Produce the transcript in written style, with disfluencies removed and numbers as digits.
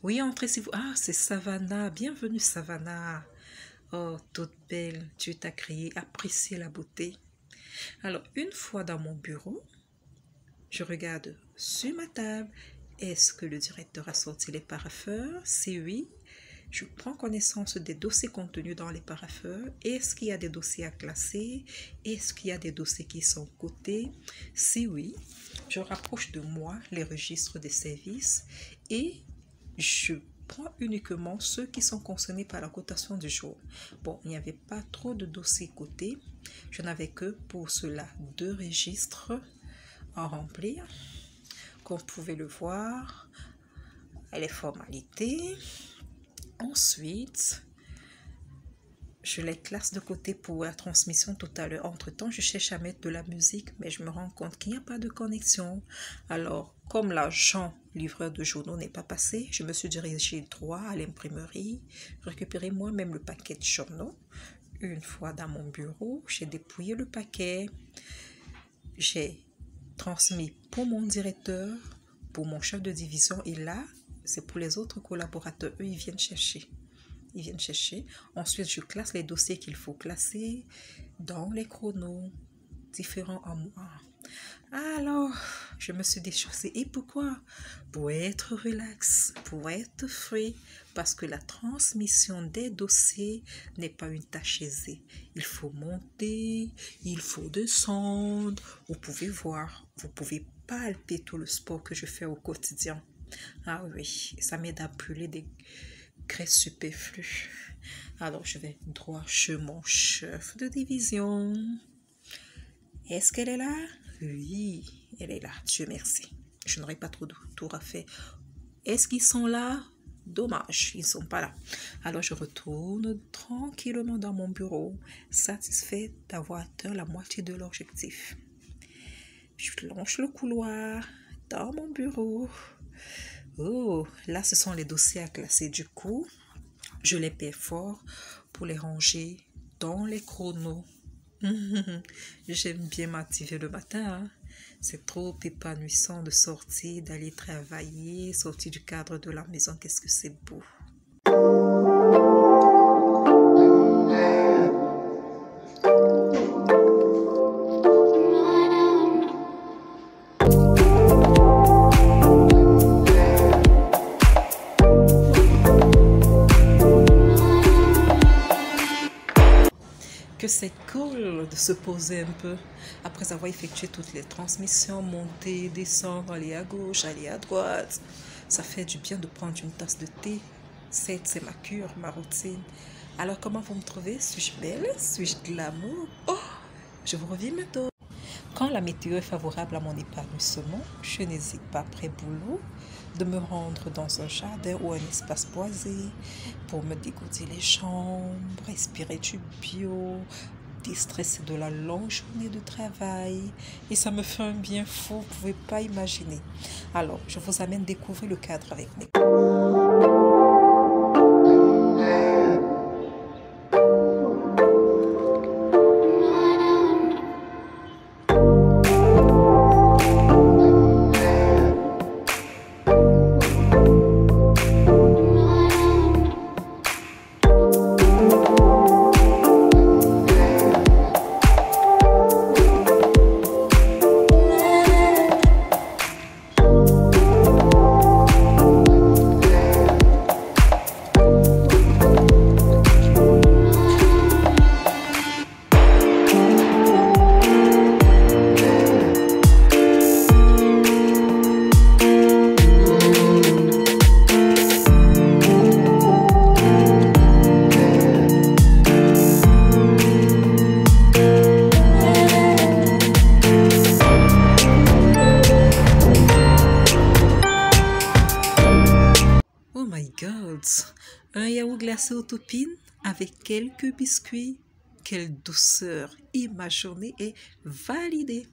Oui, entrez si vous... Ah, c'est Savannah. Bienvenue, Savannah. Oh, toute belle. Dieu t'a créé. Appréciez la beauté. Alors, une fois dans mon bureau, je regarde sur ma table. Est-ce que le directeur a sorti les parapheurs? Si oui, je prends connaissance des dossiers contenus dans les parapheurs. Est-ce qu'il y a des dossiers à classer? Est-ce qu'il y a des dossiers qui sont cotés? Si oui, je rapproche de moi les registres des services et je prends uniquement ceux qui sont concernés par la cotation du jour. Bon, il n'y avait pas trop de dossiers cotés. Je n'avais que pour cela 2 registres à remplir. Comme vous pouvez le voir, les formalités. Ensuite, je les classe de côté pour la transmission tout à l'heure. Entre-temps, je cherche à mettre de la musique, mais je me rends compte qu'il n'y a pas de connexion. Alors, comme l'agent livreur de journaux n'est pas passé, je me suis dirigée droit à l'imprimerie, récupérer moi-même le paquet de journaux. Une fois dans mon bureau, j'ai dépouillé le paquet. J'ai transmis pour mon directeur, pour mon chef de division, et là, c'est pour les autres collaborateurs. Eux, ils viennent chercher. Ensuite, je classe les dossiers qu'il faut classer dans les chronos différents en moi. Alors, je me suis déchaussée. Et pourquoi? Pour être relax, pour être frais, parce que la transmission des dossiers n'est pas une tâche aisée. Il faut monter, il faut descendre. Vous pouvez voir, vous pouvez palper tout le sport que je fais au quotidien. Ah oui, ça m'aide à brûler des graisses superflues. Alors, je vais droit chez mon chef de division. Est-ce qu'elle est là? Oui, elle est là. Dieu merci. Je n'aurai pas trop de tour à faire. Est-ce qu'ils sont là? Dommage, ils ne sont pas là. Alors, je retourne tranquillement dans mon bureau, satisfait d'avoir atteint la moitié de l'objectif. Je longe le couloir dans mon bureau. Oh, là, ce sont les dossiers à classer. Du coup, je les perfore pour les ranger dans les chronos. J'aime bien m'activer le matin. Hein? C'est trop épanouissant de sortir, d'aller travailler, sortir du cadre de la maison. Qu'est-ce que c'est beau. Que c'est cool de se poser un peu après avoir effectué toutes les transmissions, monter, descendre, aller à gauche, aller à droite. Ça fait du bien de prendre une tasse de thé. C'est ma cure, ma routine. Alors, comment vous me trouvez? Suis-je belle? Suis-je glamour? Oh, je vous reviens bientôt. Quand la météo est favorable à mon épanouissement, je n'hésite pas après boulot de me rendre dans un jardin ou un espace boisé pour me dégourdir les jambes, respirer du bio, déstresser de la longue journée de travail. Et ça me fait un bien fou, vous ne pouvez pas imaginer. Alors, je vous amène découvrir le cadre avec mes... Un yaourt glacé aux taupines avec quelques biscuits. Quelle douceur! Et ma journée est validée.